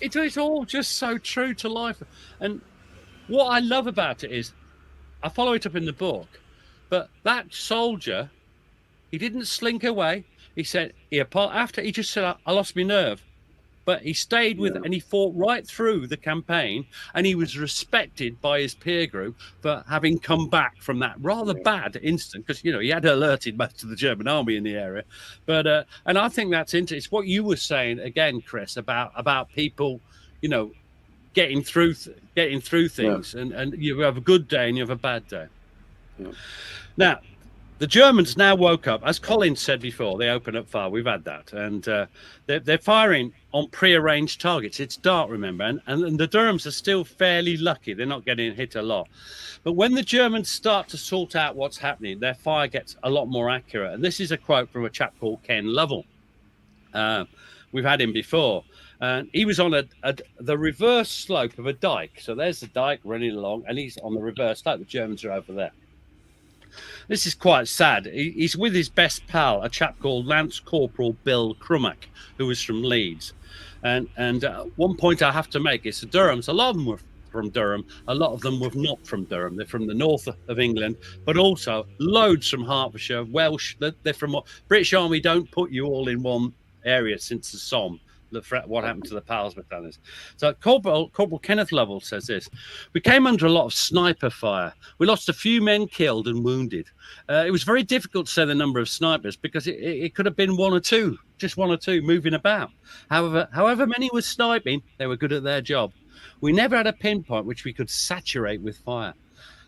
It's all just so true to life. And what I love about it is, I follow it up in the book, but that soldier, he didn't slink away. He said, after he just said, "I lost my nerve," but he stayed with it and he fought right through the campaign, and he was respected by his peer group for having come back from that rather bad incident, because he had alerted most of the German army in the area. But and I think that's interesting. It's what you were saying again, Chris, about people, getting through things, and you have a good day and you have a bad day. Now, the Germans now woke up, as Colin said before. They open up fire. We've had that, and they're firing on pre-arranged targets. It's dark, remember, and the Durhams are still fairly lucky. They're not getting hit a lot. But when the Germans start to sort out what's happening, their fire gets a lot more accurate. And this is a quote from a chap called Ken Lovell. We've had him before. And he was on the reverse slope of a dike. So there's the dike running along, and he's on the reverse slope. The Germans are over there. This is quite sad. He's with his best pal, a chap called Lance Corporal Bill Crummack, who was from Leeds. And one point I have to make is the Durhams, a lot of them were from Durham. A lot of them were not from Durham. They're from the north of England, but also loads from Hertfordshire, Welsh. They're from British Army don't put you all in one area since the Somme. What happened to the Pals battalions. So Corporal Kenneth Lovell says this: "We came under a lot of sniper fire. We lost a few men killed and wounded. It was very difficult to say the number of snipers, because it could have been one or two moving about. However many were sniping, they were good at their job. We never had a pinpoint which we could saturate with fire."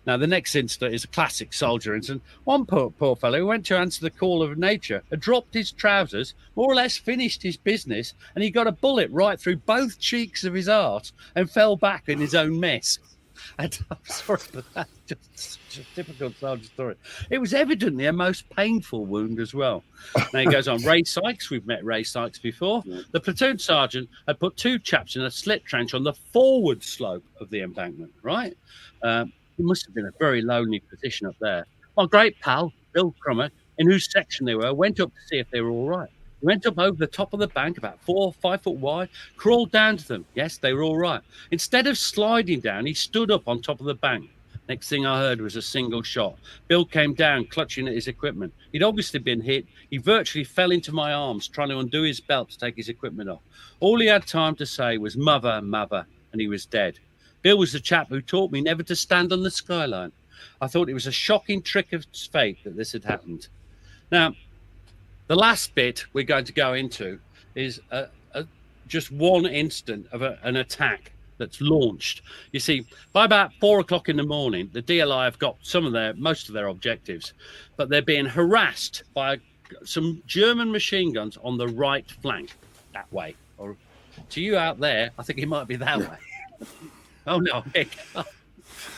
Now, the next incident is a classic soldier incident. One poor fellow who went to answer the call of nature had dropped his trousers, more or less finished his business, and he got a bullet right through both cheeks of his arse and fell back in his own mess. And I'm sorry, but that's just such a typical soldier story. It was evidently a most painful wound as well. Now he goes on. Ray Sykes, we've met Ray Sykes before. The platoon sergeant had put two chaps in a slit trench on the forward slope of the embankment, right? It must have been a very lonely position up there. My great pal, Bill Crummack, in whose section they were, went up to see if they were all right. He went up over the top of the bank, about 4 or 5 foot wide, crawled down to them. Yes, they were all right. Instead of sliding down, he stood up on top of the bank. Next thing I heard was a single shot. Bill came down, clutching at his equipment. He'd obviously been hit. He virtually fell into my arms, trying to undo his belt to take his equipment off. All he had time to say was, "Mother, mother," and he was dead. Bill was the chap who taught me never to stand on the skyline. I thought it was a shocking trick of fate that this had happened. Now, the last bit we're going to go into is just one instant of an attack that's launched. You see, by about 4 o'clock in the morning, the DLI have got most of their objectives, but they're being harassed by some German machine guns on the right flank, that way. Or to you out there, I think it might be that way. Oh, no,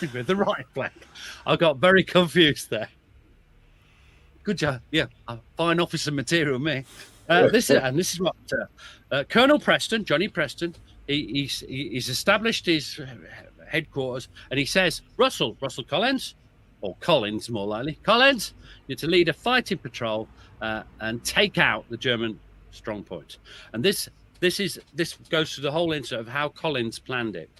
with the right flank. I got very confused there. Good job. Yeah, fine officer material, me. This is what Colonel Preston, Johnny Preston, he's established his headquarters, and he says, Russell Collins, or Collins more likely, Collins, you're to lead a fighting patrol and take out the German strong points. And this goes to the whole incident of how Collins planned it.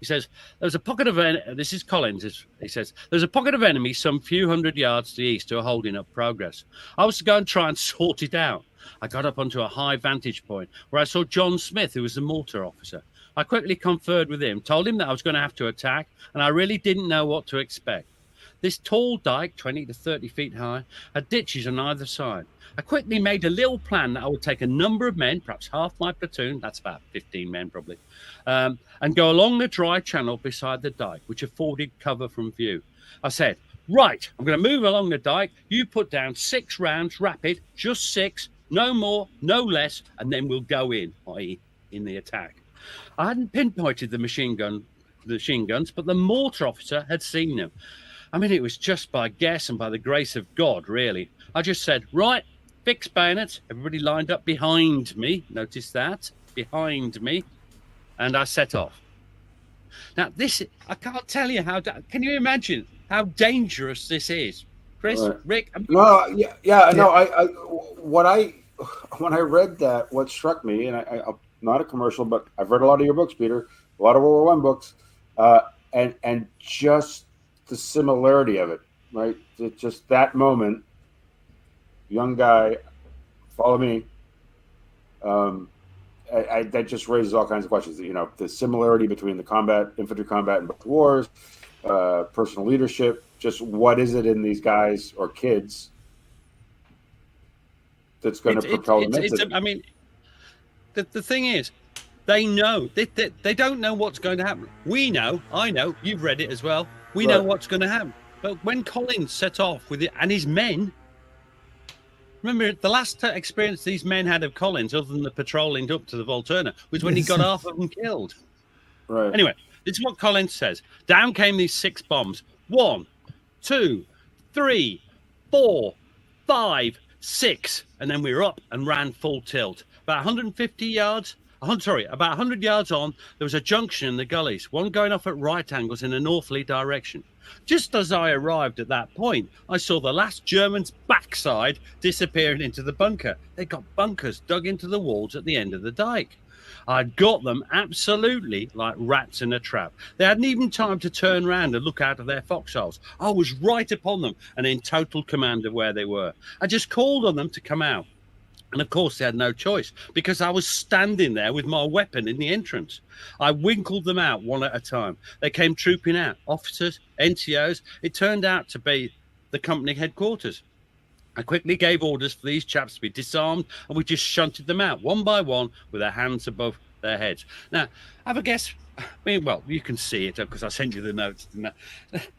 He says, there's a pocket of, this is Collins, he says, there's a pocket of enemy some few hundred yards to the east who are holding up progress. I was to go and try and sort it out. I got up onto a high vantage point where I saw John Smith, who was the Malta officer. I quickly conferred with him, told him that I was going to have to attack, and I really didn't know what to expect. This tall dike, 20 to 30 feet high, had ditches on either side. I quickly made a little plan that I would take a number of men, perhaps half my platoon, that's about 15 men probably, and go along the dry channel beside the dike, which afforded cover from view. I said, right, I'm going to move along the dike. You put down 6 rounds, rapid, just 6, no more, no less, and then we'll go in, i.e. in the attack. I hadn't pinpointed the machine guns, but the mortar officer had seen them. I mean, it was just by guess and by the grace of God, really. I just said, right, fix bayonets. Everybody lined up behind me. Notice that, behind me. And I set off. Now, I can't tell you can you imagine how dangerous this is? Chris, Rick? No, yeah. No, when I read that, what struck me, and I'm not a commercial, but I've read a lot of your books, Peter, a lot of World War I books, and just the similarity of it, right? Just that moment, young guy, follow me. That just raises all kinds of questions. You know, the similarity between the infantry combat in both wars, personal leadership. Just what is it in these guys or kids that's going to propel them into it? I mean, the thing is, they know. They don't know what's going to happen. We know. I know. You've read it as well. We know what's going to happen. But when Collins set off with it and his men, remember the last experience these men had of Collins, other than the patrolling up to the Volturno, was when he got half of them killed. Right. Anyway, this is what Collins says. Down came these 6 bombs. 1, 2, 3, 4, 5, 6, and then we were up and ran full tilt. About 150 yards. About 100 yards on, there was a junction in the gullies, one going off at right angles in a northerly direction. Just as I arrived at that point, I saw the last German's backside disappearing into the bunker. They got bunkers dug into the walls at the end of the dike. I'd got them absolutely like rats in a trap. They hadn't even time to turn around and look out of their foxholes. I was right upon them and in total command of where they were. I just called on them to come out. And of course, they had no choice because I was standing there with my weapon in the entrance. I winkled them out one at a time. They came trooping out, officers, NCOs. It turned out to be the company headquarters. I quickly gave orders for these chaps to be disarmed, and we just shunted them out one by one with their hands above their heads. Now, have a guess. I mean, well, you can see it because I sent you the notes.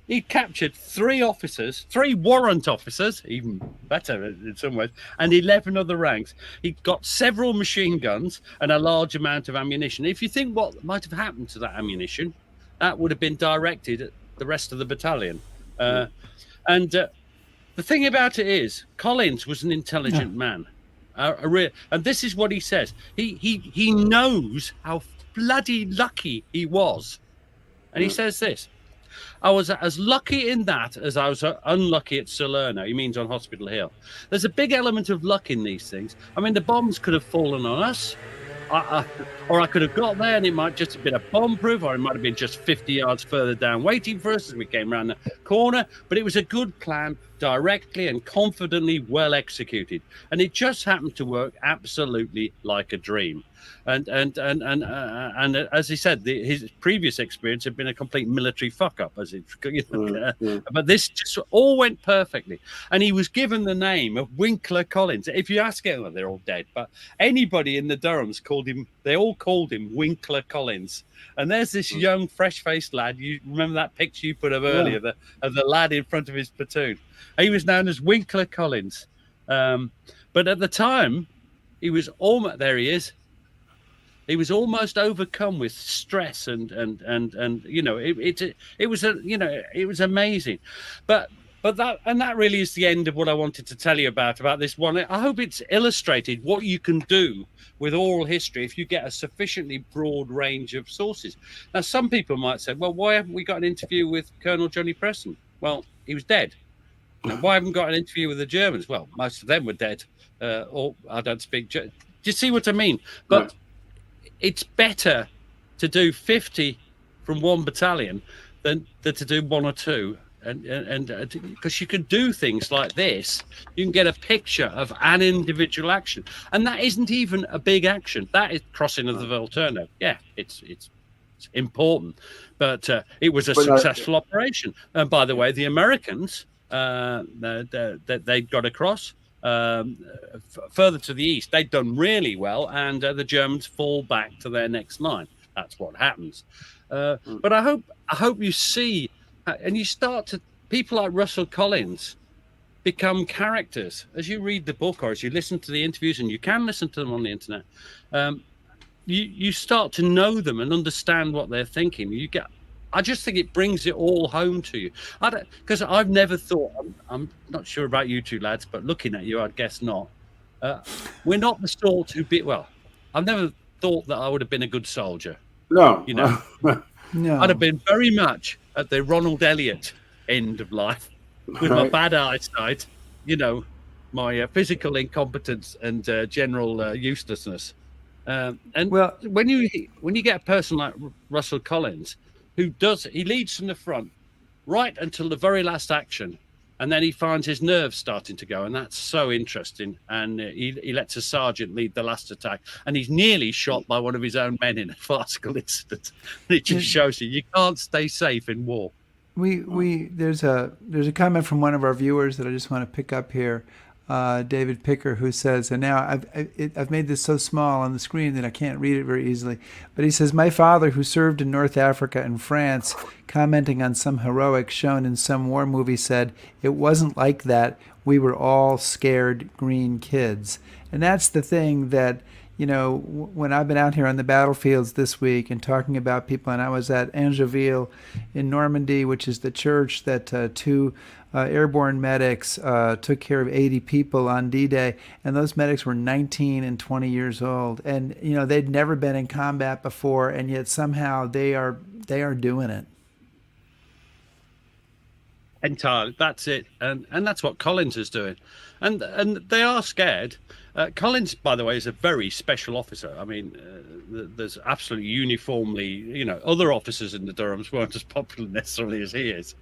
He captured 3 officers, 3 warrant officers, even better in some ways, and 11 other ranks. He got several machine guns and a large amount of ammunition. If you think what might have happened to that ammunition, that would have been directed at the rest of the battalion. And the thing about it is, Collins was an intelligent man. And this is what he says. He knows how bloody lucky he was. And he says this: I was as lucky in that as I was unlucky at Salerno. He means on Hospital Hill. There's a big element of luck in these things. I mean, the bombs could have fallen on us, or I could have got there and it might just have been a bomb proof, or it might have been just 50 yards further down waiting for us as we came around the corner. But it was a good plan, directly and confidently well executed, and it just happened to work absolutely like a dream. And as he said, his previous experience had been a complete military fuck up, as it, but this just all went perfectly. And he was given the name of Winkler Collins. If you ask him, well, they're all dead, but anybody in the Durhams they all called him Winkler Collins. And there's this young, fresh-faced lad. You remember that picture you put up earlier, of the lad in front of his platoon? He was known as Winkler Collins. But at the time, he was almost, there he is. He was almost overcome with stress and you know, it was amazing. But that really is the end of what I wanted to tell you about this one. I hope it's illustrated what you can do with oral history if you get a sufficiently broad range of sources. Now, some people might say, well, why haven't we got an interview with Colonel Johnny Preston? Well, he was dead. Now, why haven't we got an interview with the Germans? Well, most of them were dead, or I don't speak German. Do you see what I mean? But it's better to do 50 from one battalion than to do 1 or 2. And because you can do things like this, you can get a picture of an individual action, and that isn't even a big action. That is crossing of the Volturno. Yeah, it's important, but it was a successful operation. And by the way, the Americans, they got across further to the east. They'd done really well, and the Germans fall back to their next line. That's what happens. But I hope you see, and you start to, people like Russell Collins become characters as you read the book or as you listen to the interviews, and you can listen to them on the internet. You start to know them and understand what they're thinking. I just think it brings it all home to you. Because I've never thought, I'm not sure about you two lads, but looking at you, I'd guess not. We're not the sort who I've never thought that I would have been a good soldier. No, you know, no. I'd have been very much at the Ronald Elliot end of life with my bad eyesight, you know, my physical incompetence and general uselessness. And when you get a person like Russell Collins, he leads from the front right until the very last action, and then he finds his nerves starting to go, and that's so interesting. And he lets a sergeant lead the last attack, and he's nearly shot by one of his own men in a farcical incident. And it just shows you can't stay safe in war. There's a comment from one of our viewers that I just want to pick up here. David Picker, who says, and now I've made this so small on the screen that I can't read it very easily, but he says, my father, who served in North Africa and France, commenting on some heroics shown in some war movie, said, it wasn't like that. We were all scared green kids. And that's the thing that, you know, when I've been out here on the battlefields this week and talking about people, and I was at Angeville in Normandy, which is the church that two airborne medics took care of 80 people on D-Day, and those medics were 19 and 20 years old, and you know they'd never been in combat before, and yet somehow they are doing it. Entirely, that's it, and that's what Collins is doing, and they are scared. Collins, by the way, is a very special officer. I mean, there's absolutely uniformly, you know, other officers in the Durhams weren't as popular necessarily as he is.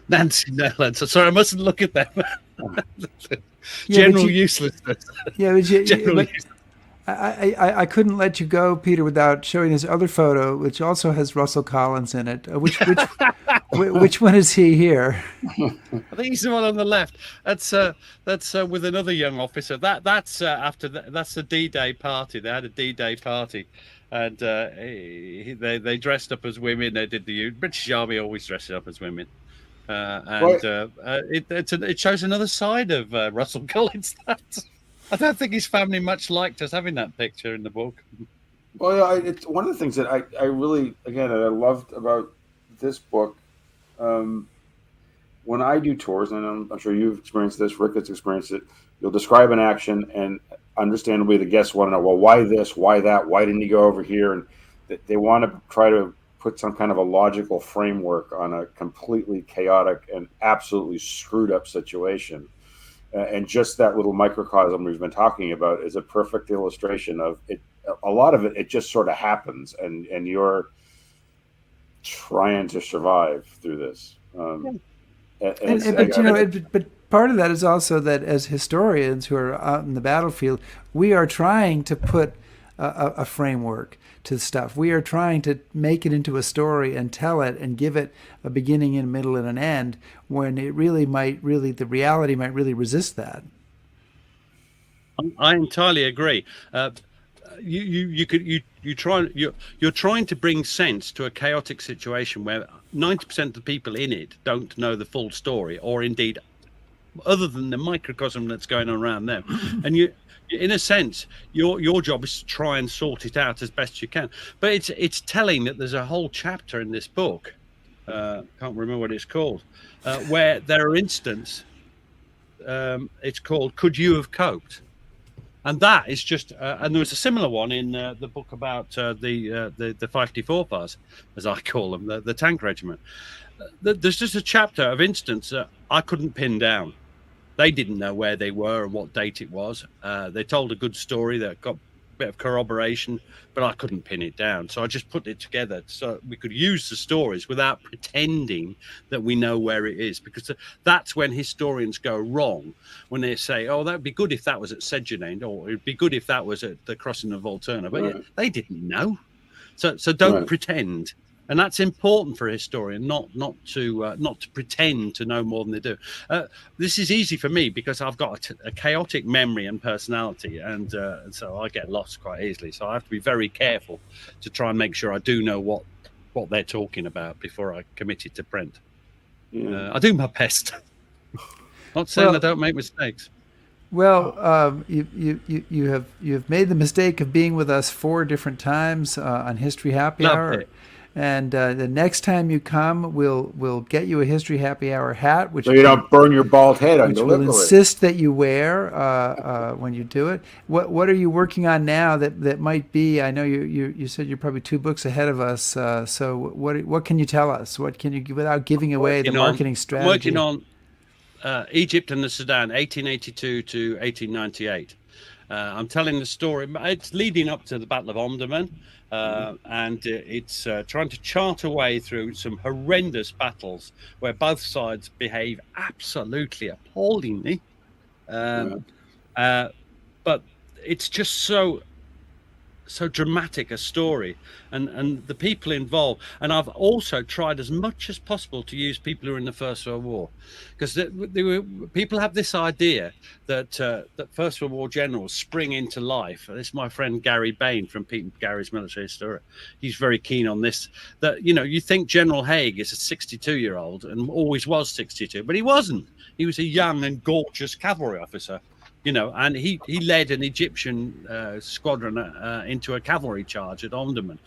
Nancy Nell. So sorry, I mustn't look at them. General uselessness. Yeah, I couldn't let you go, Peter, without showing this other photo, which also has Russell Collins in it. Which one is he here? I think he's the one on the left. That's with another young officer. That's after that's the D-Day party. They had a D-Day party. And they dressed up as women. They did the British Army always dresses up as women, it shows another side of Russell Collins. I don't think his family much liked us having that picture in the book. Well, yeah, it's one of the things that I really, again, that I loved about this book. When I do tours, and I'm sure you've experienced this, Rick has experienced it. You'll describe an action, and understandably, the guests want to know, well, why this, why that, why didn't you go over here? And they want to try to put some kind of a logical framework on a completely chaotic and absolutely screwed up situation. And just that little microcosm we've been talking about is a perfect illustration of it. A lot of it just sort of happens, and you're trying to survive through this. But part of that is also that as historians who are out in the battlefield, we are trying to put a framework to stuff. We are trying to make it into a story and tell it and give it a beginning and middle and an end, when it the reality might really resist that. I entirely agree. You're trying to bring sense to a chaotic situation where 90% of the people in it don't know the full story, or indeed other than the microcosm that's going on around them. And you, in a sense, your job is to try and sort it out as best you can. But it's telling that there's a whole chapter in this book, can't remember what it's called, where there are instances, it's called "Could You Have Coped?" And that is just, and there was a similar one in the book about the 54 as I call them, the tank regiment. There's just a chapter of instance that I couldn't pin down. They didn't know where they were and what date it was. They told a good story that got bit of corroboration, but I couldn't pin it down. So I just put it together so we could use the stories without pretending that we know where it is, because that's when historians go wrong, when they say, oh, that would be good if that was at Sedgeland, or it'd be good if that was at the crossing of Volturno. But they didn't know. So don't pretend. And that's important for a historian, not to pretend to know more than they do. This is easy for me because I've got a chaotic memory and personality, and so I get lost quite easily. So I have to be very careful to try and make sure I do know what they're talking about before I commit it to print. I do my best. Not saying I don't make mistakes. Well, you have made the mistake of being with us 4 different times on History Happy Hour. It. And the next time you come, we'll get you a History Happy Hour hat, which so you don't burn your bald head on which delivery. will insist that you wear when you do it. What are you working on now that might be? I know you said you're probably 2 books ahead of us. So what can you tell us? What can you, without giving away the marketing strategy? I'm working on Egypt and the Sudan, 1882 to 1898. I'm telling the story. It's leading up to the Battle of Omdurman. And it's trying to chart a way through some horrendous battles where both sides behave absolutely appallingly. But it's just so dramatic a story, and the people involved. And I've also tried as much as possible to use people who are in the First World War, because people have this idea that First World War generals spring into life. This is my friend Gary Bain from Pete and Gary's Military Historian. He's very keen on this, that you think General Haig is a 62-year-old and always was 62, but he wasn't. He was a young and gorgeous cavalry officer, and he led an Egyptian squadron into a cavalry charge at Omdurman.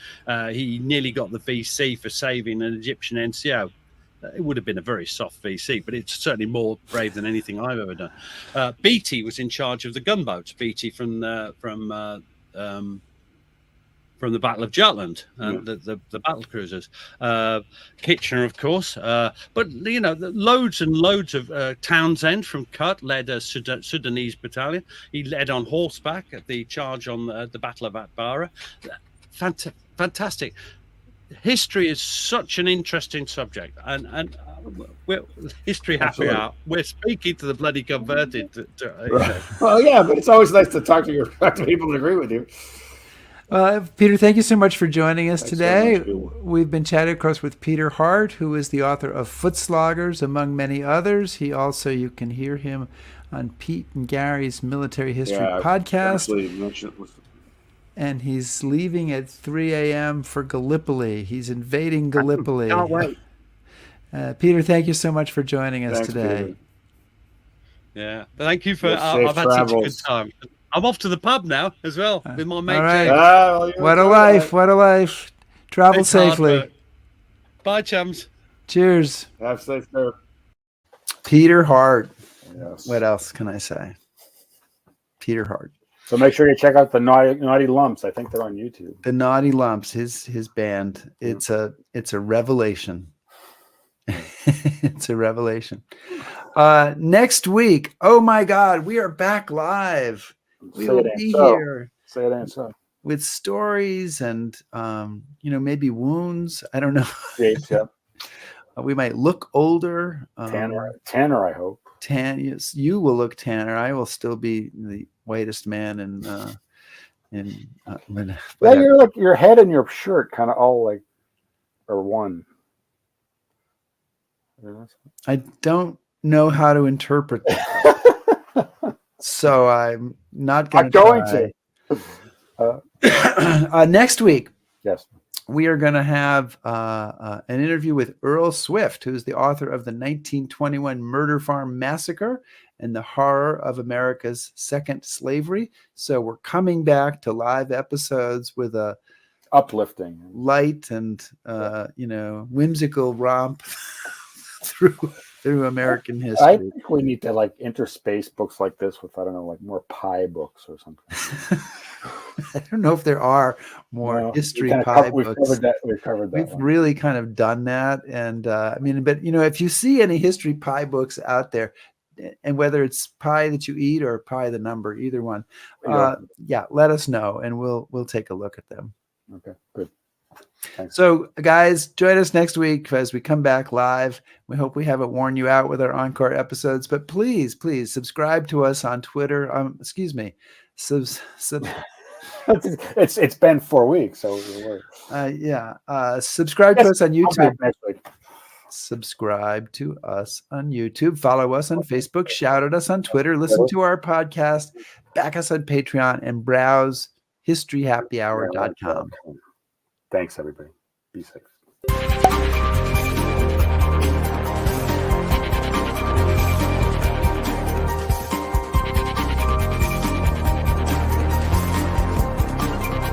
He nearly got the VC for saving an Egyptian NCO. It would have been a very soft VC, but it's certainly more brave than anything I've ever done. Beatty was in charge of the gunboats. Beatty from the Battle of Jutland, the battle cruisers. Kitchener, of course. But loads and loads of Townsend from Kut led a Sudanese battalion. He led on horseback at the charge on the Battle of Atbara. Fantastic. History is such an interesting subject, and we're History Happy Hour. We're speaking to the bloody converted. Well, yeah, but it's always nice to talk to people that agree with you. Peter, thank you so much for joining us today. So We've been chatting, of course, with Peter Hart, who is the author of Footsloggers, among many others. He also, you can hear him on Pete and Gary's Military History podcast. And he's leaving at 3 a.m. for Gallipoli. He's invading Gallipoli. Can't wait. Peter, thank you so much for joining us Thanks, today. Peter. Yeah, thank you for. Safe I've had travels. such a good time. I'm off to the pub now as well with my mate. All right. James. What a life! What a life! Travel It's hard safely. work. Bye, chums. Cheers. Have safe trip. Peter Hart. Yes. What else can I say? Peter Hart. So make sure you check out the Naughty Lumps. I think they're on YouTube. The Naughty Lumps, his band. It's a revelation. It's a revelation. Next week, oh my God, we are back live. We will be here. Say it ain't so. With stories and maybe wounds. I don't know. Shapes, yeah. We might look older. Tanner, I hope. Yes, you will look tanner. I will still be the whitest man You're like your head and your shirt kind of all like are one. I don't know how to interpret that. So I'm not going to. Next week, yes, we are going to have an interview with Earl Swift, who's the author of the 1921 Murder Farm Massacre and the Horror of America's Second Slavery. So we're coming back to live episodes with a uplifting, light and whimsical romp through American history. I think we need to like interspace books like this with like more pie books or something. I don't know if there are more history pie books. We've covered that. We've really kind of done that, and but if you see any history pie books out there, and whether it's pie that you eat or pie the number, either one, Yeah. let us know and we'll take a look at them. Okay, good. Thanks. So, guys, join us next week as we come back live. We hope we haven't worn you out with our encore episodes, but please subscribe to us on Twitter. Excuse me. It's been 4 weeks, so subscribe to us on YouTube. Next week. Subscribe to us on YouTube. Follow us on Facebook. Shout at us on Twitter. Listen to our podcast. Back us on Patreon and browse historyhappyhour.com. Thanks, everybody. Be safe.